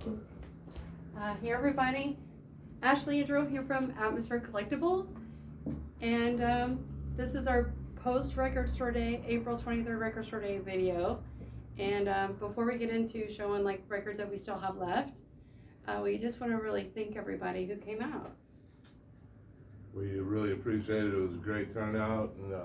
Hey everybody, Ashley and Jerome here from Atmosphere Collectibles, and this is our post Record Store Day, April 23rd Record Store Day video. And before we get into showing like records that we still have left, we just want to really thank everybody who came out. We really appreciate it. It was a great turnout, and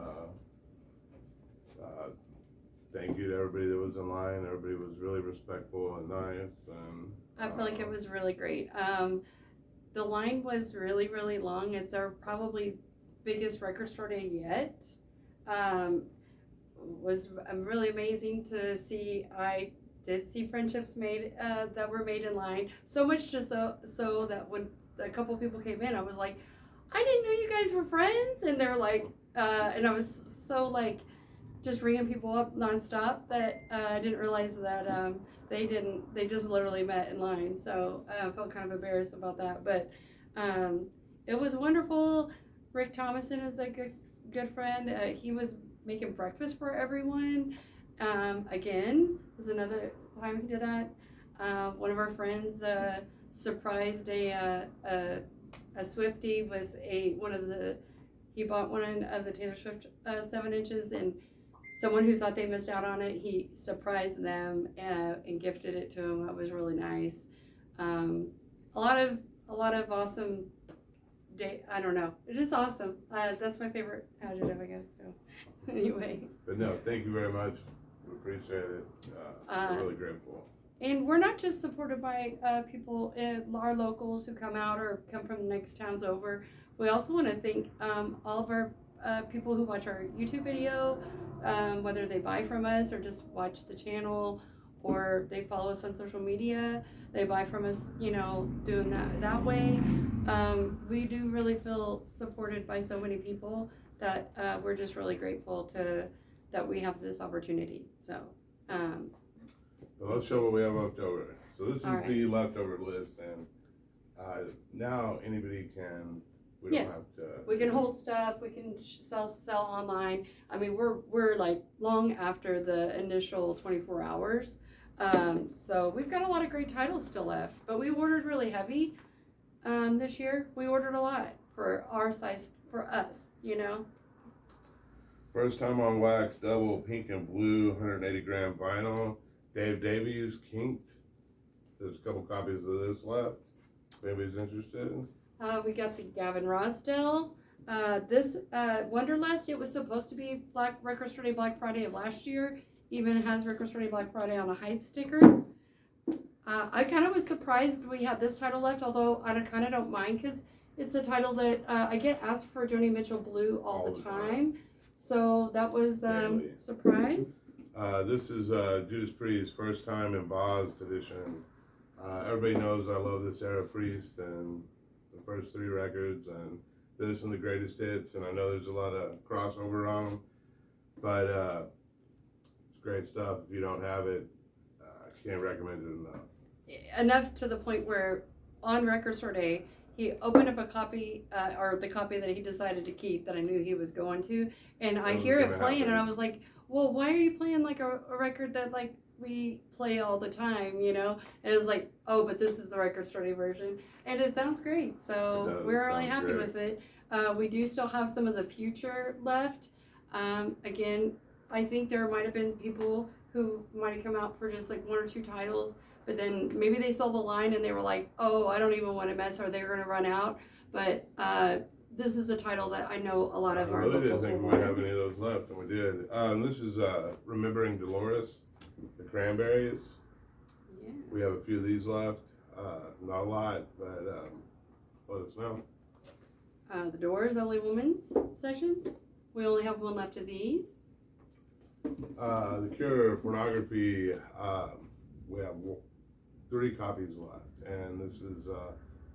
thank you to everybody that was in line. Everybody was really respectful and nice. And I feel like it was really great. The line was really, really long. It's our probably biggest Record Store Day yet. Was really amazing to see. I did see friendships made that were made in line. So much just so that when a couple people came in, I was like, I didn't know you guys were friends, and they're like, and I was so like just ringing people up nonstop that I didn't realize that they didn't. They just literally met in line. So I felt kind of embarrassed about that, but it was wonderful. Rick Thomason is a good friend. He was making breakfast for everyone. Again, this is another time he did that. One of our friends surprised a Swiftie with he bought one of the Taylor Swift 7 inches, and someone who thought they missed out on it, he surprised them and gifted it to him. That was really nice. A lot of awesome day. I don't know. It's just awesome. That's my favorite adjective, I guess. So anyway. But no, thank you very much. We appreciate it. We're really grateful. And we're not just supported by people, our locals who come out or come from the next towns over. We also want to thank all of our people who watch our YouTube video, whether they buy from us or just watch the channel, or they follow us on social media. They buy from us, doing that way. We do really feel supported by so many people that we're just really grateful that we have this opportunity. So. Well, let's show what we have left over. So this is right. the leftover list, and now anybody can. We don't have to. We can hold stuff. We can sell online. I mean, we're like long after the initial 24 hours. So we've got a lot of great titles still left, but we ordered really heavy this year. We ordered a lot for our size, for us, First time on wax, double pink and blue, 180 gram vinyl. Dave Davies, kinked. There's a couple copies of this left, if anybody's interested. We got the Gavin Rosdell. This Wonderlust, it was supposed to be Record Store Day Black Friday of last year. Even has Record Store Day Black Friday on a hype sticker. I kind of was surprised we had this title left, although I kind of don't mind because it's a title that I get asked for Joni Mitchell Blue all the time. So that was a surprise. This is Judas Priest's first time embossed edition. Everybody knows I love this era Priest and the first 3 records, and this and the greatest hits, and I know there's a lot of crossover on them, but it's great stuff. If you don't have it, I can't recommend it enough. Enough to the point where on Record Store Day, he opened up a copy, or the copy that he decided to keep that I knew he was going to, and I hear it playing, and I was like, well, why are you playing like a record that like we play all the time, And it was like, oh, but this is the Record Store Day version, and it sounds great. So we're really happy with it. We do still have some of the future left. Again, I think there might have been people who might have come out for just like 1 or 2 titles, but then maybe they saw the line and they were like, oh, I don't even want to mess, or they're going to run out. But this is a title that I know a lot of our locals will want. I really didn't think we might have any of those left, and we did. This is Remembering Dolores, the Cranberries. Yeah. We have a few of these left. Not a lot, but let us know. The Doors, Only Women's Sessions. We only have one left of these. The Cure, Pornography. We have 3 copies left, and this is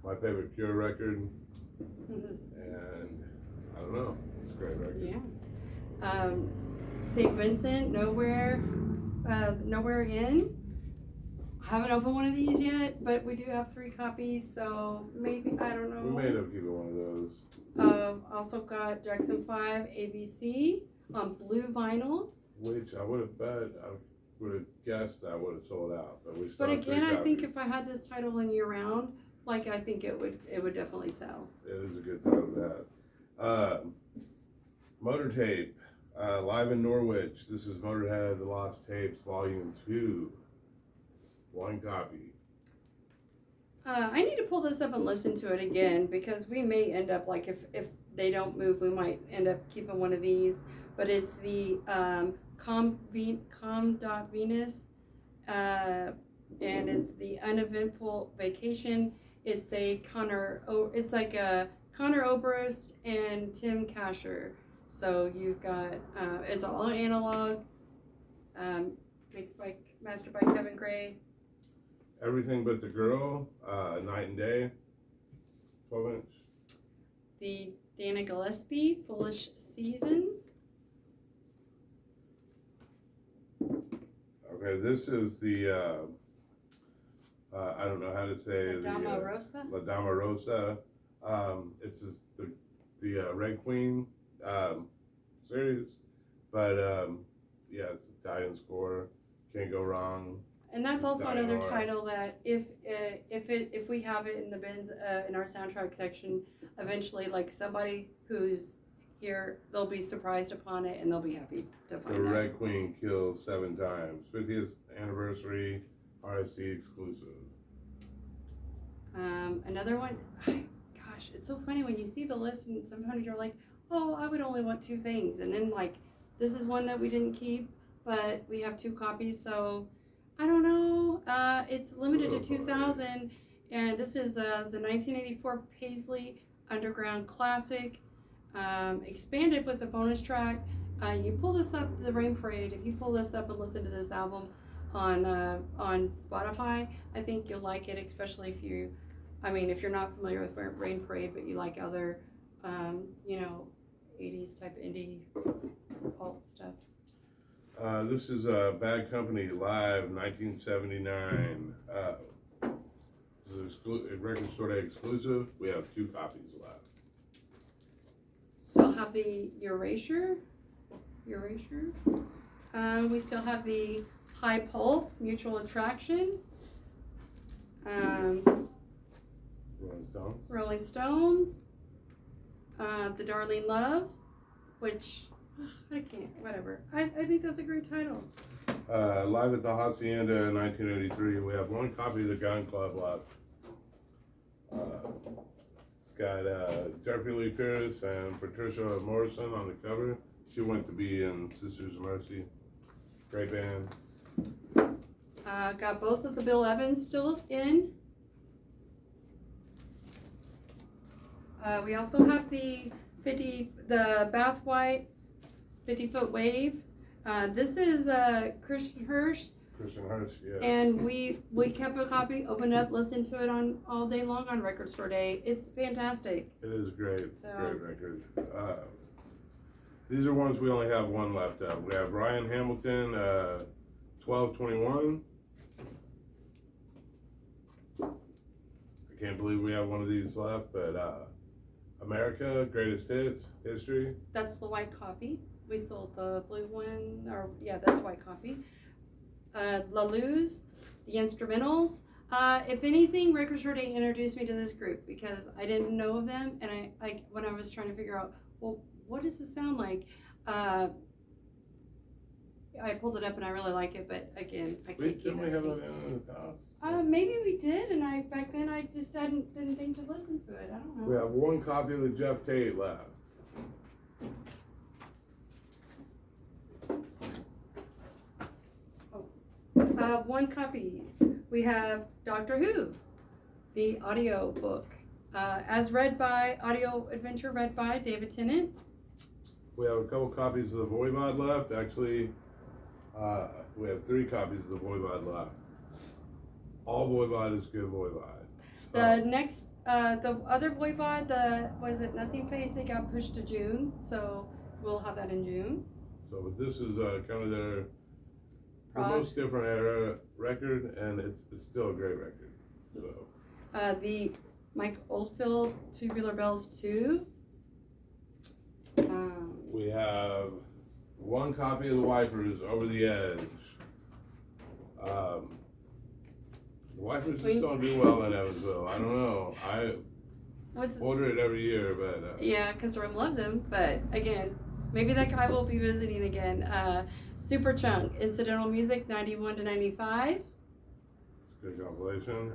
my favorite Cure record. And I don't know, it's a great record. Yeah. St. Vincent, Nowhere In. I haven't opened one of these yet, but we do have 3 copies, so maybe, I don't know. We may end up keeping one of those. Also got Jackson 5 ABC on blue vinyl. Which I would have bet would have guessed that would have sold out, but we still But have 3 again, I think copies. if I had this title in year round, like I think it would definitely sell. It is a good title to have. Motor Tape, live in Norwich. This is Motorhead, The Lost Tapes, Volume 2. 1 copy. I need to pull this up and listen to it again because we may end up like if they don't move, we might end up keeping one of these. But it's the com.venus, and it's the uneventful vacation. It's a it's like a Connor Oberst and Tim Kasher. So you've got it's all analog, mastered by Kevin Gray. Everything But the Girl, Night and Day, 12-inch. The Dana Gillespie, Foolish Seasons. Okay, this is the, I don't know how to say La Dama Rosa. La Dama Rosa. It's just the Red Queen series, but yeah, it's Italian score. Can't go wrong. And that's also Die another Hard. title that if we have it in the bins in our soundtrack section, eventually, like somebody who's here, they'll be surprised upon it and they'll be happy to The find that. Red Queen kills 7 times. 50th anniversary RSD exclusive. Another one. Gosh, it's so funny when you see the list and sometimes you're like, oh, I would only want 2 things, and then like this is one that we didn't keep, but we have 2 copies, so. I don't know. It's limited to 2,000, and this is the 1984 Paisley Underground Classic, expanded with a bonus track. You pull this up, the Rain Parade. If you pull this up and listen to this album on Spotify, I think you'll like it, especially if you, if you're not familiar with Rain Parade, but you like other, 80s type indie alt stuff. This is Bad Company Live 1979. This is a Record Store Day exclusive. We have 2 copies left. Still have the Erasure. We still have the High Pulp, Mutual Attraction. Rolling Stones. The Darlene Love, which I can't, whatever. I think that's a great title. Live at the Hacienda in 1983. We have 1 copy of the Gun Club left. It's got Jeffrey Lee Pierce and Patricia Morrison on the cover. She went to be in Sisters of Mercy. Great band. Got both of the Bill Evans still in. We also have the Bath White 50-foot wave. This is Christian Hirsch. Christian Hirsch, yes. And we kept a copy, opened up, listened to it on all day long on Record Store Day. It's fantastic. It is great. So. Great record. These are ones we only have 1 left of. We have Ryan Hamilton, 1221. I can't believe we have one of these left, but America, Greatest Hits, History. That's the white copy. We sold the blue one, that's white copy. La Luz, the instrumentals. If anything, Record Store Day introduced me to this group because I didn't know of them, and I when I was trying to figure out, well, what does this sound like? I pulled it up and I really like it, but again, I can't keep it. Didn't we have it in the house? Maybe we did, and back then I just didn't think to listen to it. I don't know. We have 1 copy of the Jeff Tate left. Oh. 1 copy. We have Doctor Who, the audio book, as read by Audio Adventure, read by David Tennant. We have a couple copies of the Voivod left. Actually, we have 3 copies of the Voivod left. All Voivod is good Voivod. So. The next, the other Voivod, Nothing Fades, it got pushed to June, so we'll have that in June. So, but this is kind of their most different era record, and it's still a great record. So. The Mike Oldfield Tubular Bells 2. We have 1 copy of the Wipers, Over the Edge. The wipers just don't do well in Evansville. I don't know. I order it every year, but yeah, because Rome loves him. But again, maybe that guy will be visiting again. Super Chunk, incidental music, 91 to 95. Good compilation.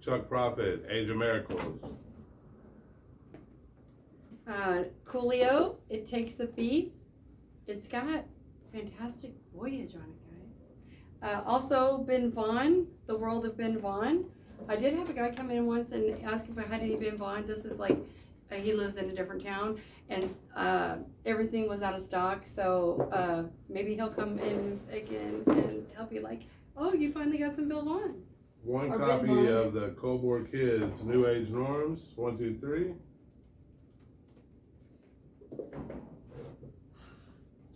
Chuck Prophet, Age of Miracles. Coolio, It Takes the Thief. It's got fantastic voyage on it, guys. Also, Ben Vaughn, The World of Ben Vaughn. I did have a guy come in once and ask if I had any Ben Vaughn. This is like, he lives in a different town, and everything was out of stock. So maybe he'll come in again and he'll be like, oh, you finally got some Bill Vaughn. One Or copy Ben Vaughn. of the Cold War Kids, New Age Norms, 1, 2, 3.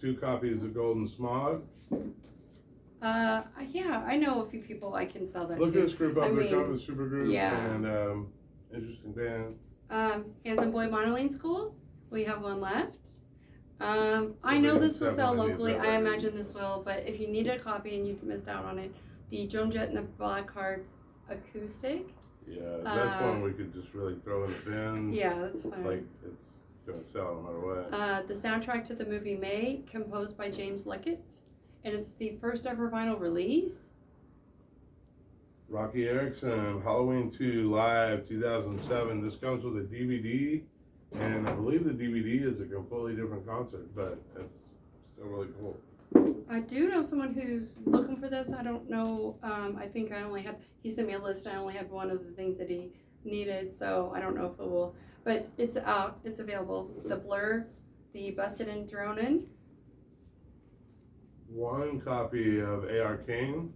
2 copies of Golden Smog. Yeah, I know a few people I can sell that Look to. at this group up I there, mean, come to super group yeah. and interesting band. Handsome Boy Modeling School. We have one left. I know this will sell locally. I imagine this will, but if you need a copy and you've missed out on it, the Joan Jett and the Black Hearts acoustic. Yeah, that's one we could just really throw in the bin. Yeah, that's fine. Like, it's gonna sell no matter what. The soundtrack to the movie May, composed by James Leckett, and it's the first ever vinyl release. Rocky Erickson, Halloween 2 Live 2007. This comes with a DVD, and I believe the DVD is a completely different concert, but it's still really cool. I do know someone who's looking for this. I don't know. I think he sent me a list. I only had one of the things that he needed, so I don't know if it will. But it's out. It's available. The Blur, the Busted and Dronin'. One copy of A.R. King.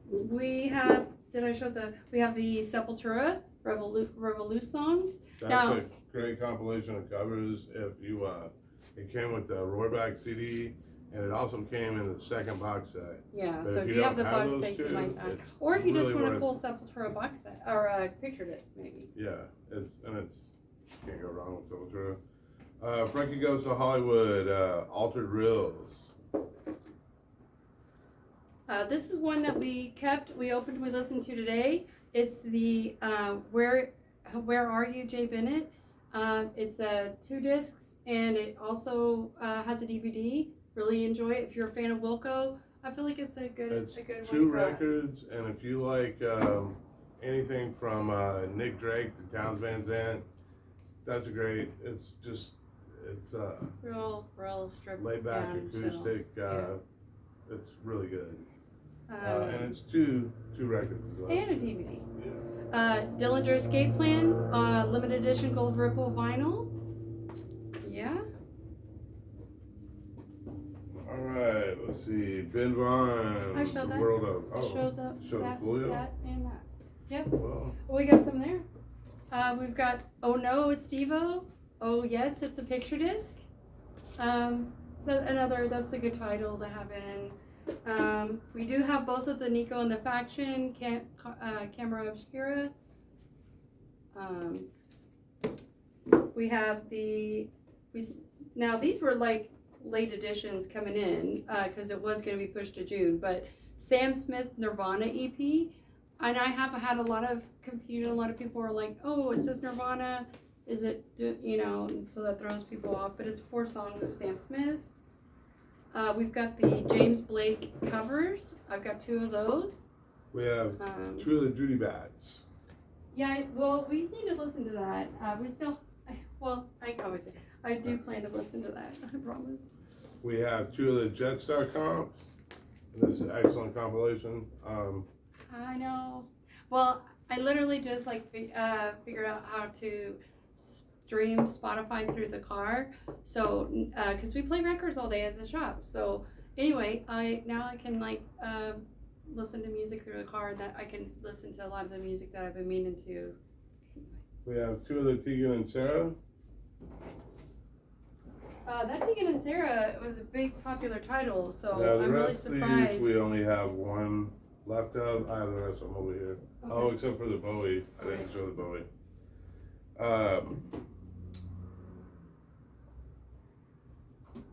We have. Did I show we have the Sepultura Revolute songs. That's Now, a great compilation of covers. If you it came with the Roarback CD, and it also came in the second box set. yeah. But So if if you you have don't the have box those set, you two, might. it's Or if you just really want a worth full Sepultura box set or a picture disc, maybe. Yeah, it's can't go wrong with Sepultura. Frankie Goes to Hollywood, Altered Reels. This is one that we opened, we listened to today. It's the Where Are You, Jay Bennett? It's 2 discs, and it also has a DVD. Really enjoy it. If you're a fan of Wilco, I feel like it's a good It's one to 2 grab. records, and if you like anything from Nick Drake to Townes Van Zandt, that's great. It's real stripped laid back down, acoustic. chill. It's really good. Yeah. And it's two records as well. And a DVD. Yeah. Dillinger Escape Plan, limited edition gold ripple vinyl. Yeah. All right, let's see. Ben Vaughn. I showed The that. World of. I showed that Coolio. that and that. Yep. Well, We got some there. We've got Oh No, It's Devo. Oh Yes, It's a Picture Disc. That's a good title to have in. We do have both of the Nico and the Faction, Camera Obscura. We have now these were like late editions coming in because it was going to be pushed to June, but Sam Smith Nirvana EP, and I have had a lot of confusion. A lot of people are like, oh, it says Nirvana, is it, and so that throws people off, but it's 4 songs of Sam Smith. We've got the James Blake covers. I've got 2 of those. we have 2 of the Judy Bats. Yeah, we need to listen to that. I do plan to listen to that, I promise. We have 2 of the Jetstar comps. And this is an excellent compilation. I know. Well, I literally just figured out how to stream Spotify through the car. So, because we play records all day at the shop. So anyway, I can listen to music through the car, that I can listen to a lot of the music that I've been meaning to. We have 2 of the Tegan and Sarah. That Tegan and Sarah was a big popular title, so Now, the I'm really rest of surprised. these we only have 1 left of. I have the rest of them over here. Okay. Oh, except for the Bowie. I didn't show the Bowie.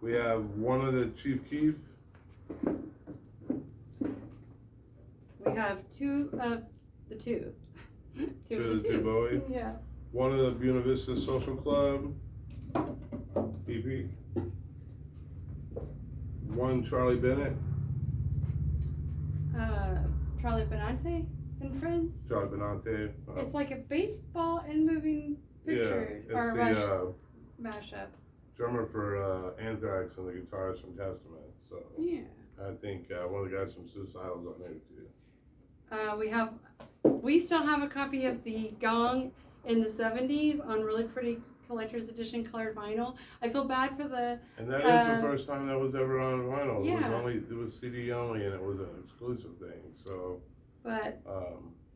We have 1 of the Chief Keef We have two of the two. Two of the two Bowie. Yeah. One of the Buena Vista Social Club. EP. One Charlie Bennett. Charlie Benante and Friends. Charlie Benante. It's like a baseball and moving picture. Yeah, or it's the mashup. drummer for Anthrax and the guitarist from Testament. So Yeah. I think one of the guys from Suicidal's on there too. We still have a copy of the Gong in the 70s on really pretty collector's edition colored vinyl. I feel bad for the. And that is the first time that was ever on vinyl. Yeah. It was CD only, and it was an exclusive thing. So. But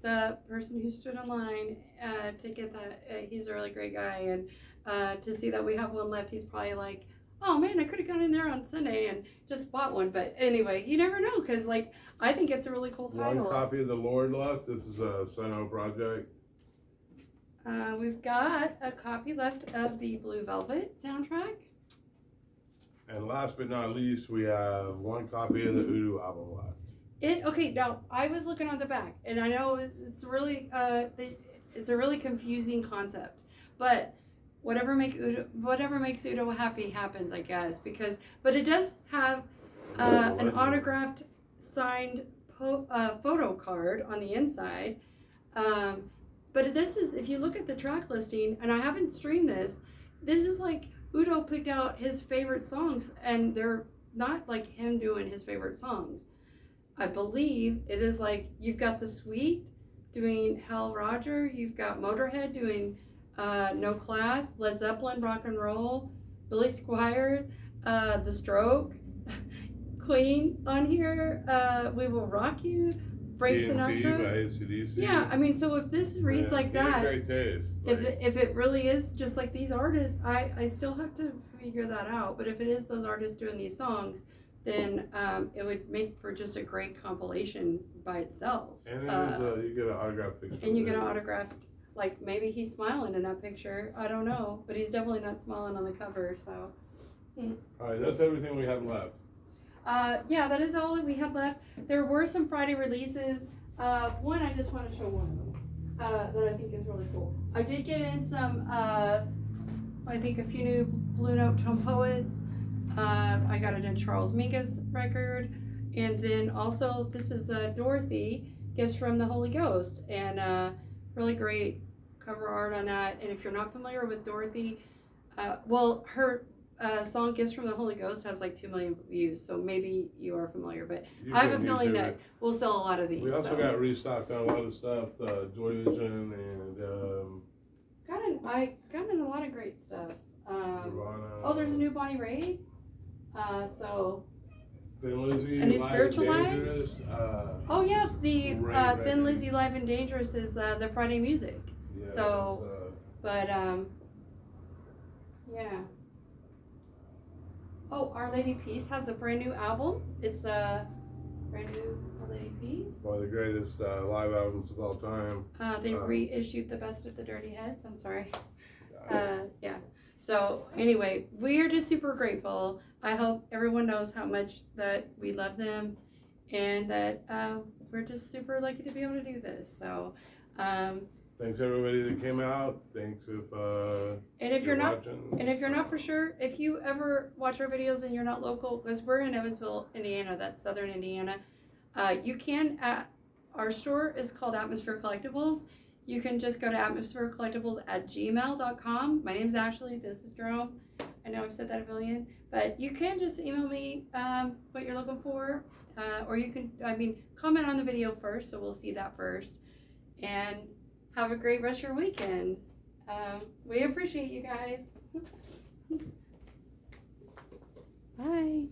the person who stood in line to get that, he's a really great guy, and to see that we have one left, he's probably like, oh man, I could have gone in there on Sunday and just bought one. But anyway, you never know, because like I think it's a really cool title. One copy of The Lord left. This is a Seno project. We've got a copy left of the Blue Velvet soundtrack. And last but not least, we have one copy of the Udo album left. Okay, now I was looking on the back, and I know it's really it's a really confusing concept, but whatever makes Udo happy happens, I guess. But it does have an autographed, signed photo card on the inside. But this is, if you look at the track listing, and I haven't streamed this is like Udo picked out his favorite songs, and they're not like him doing his favorite songs. I believe it is like, you've got The Sweet doing Hal Roger, you've got Motorhead doing No Class, Led Zeppelin, Rock and Roll, Billy Squier, The Stroke, Queen on here, We Will Rock You, Frank Sinatra. By AC/DC. Yeah, I mean, so if this reads like that, great taste. if it really is just like these artists, I still have to figure that out. But if it is those artists doing these songs, then it would make for just a great compilation by itself. And it is, you get an autographed picture. And you get an autograph, like maybe he's smiling in that picture. I don't know, but he's definitely not smiling on the cover. So. All right, that's everything we have left. Yeah, that is all that we had left. There were some Friday releases. One, I just want to show one of them that I think is really cool. I did get in some, I think a few new Blue Note Tone Poets. I got it in Charles Mingus record. And then also, this is Dorothy, Gifts from the Holy Ghost. And really great cover art on that. And if you're not familiar with Dorothy, her song Gifts from the Holy Ghost has like 2 million views, so maybe you are familiar, but I have a feeling that we'll sell a lot of these. We also got restocked on a lot of stuff, Joy Vision, and I got in a lot of great stuff. Nirvana. There's a new Bonnie Raitt. So Thin Lizzy, a new Live Spiritualized. The Thin Lizzy Live and Dangerous is the Friday music. Yeah, So, but yeah. Oh, Our Lady Peace has a brand new album. It's a brand new Our Lady Peace. One of the greatest live albums of all time. They reissued The Best of the Dirty Heads. I'm sorry. Yeah. So anyway, we are just super grateful. I hope everyone knows how much that we love them, and that we're just super lucky to be able to do this. So. Thanks everybody that came out. Thanks if you're watching. And if you're not for sure, if you ever watch our videos and you're not local, because we're in Evansville, Indiana, that's southern Indiana, you can, our store is called Atmosphere Collectibles. You can just go to atmospherecollectibles@gmail.com. My name's Ashley. This is Jerome. I know I've said that a billion, but you can just email me what you're looking for, or you can, comment on the video first, so we'll see that first. And have a great rest of your weekend. We appreciate you guys. Bye.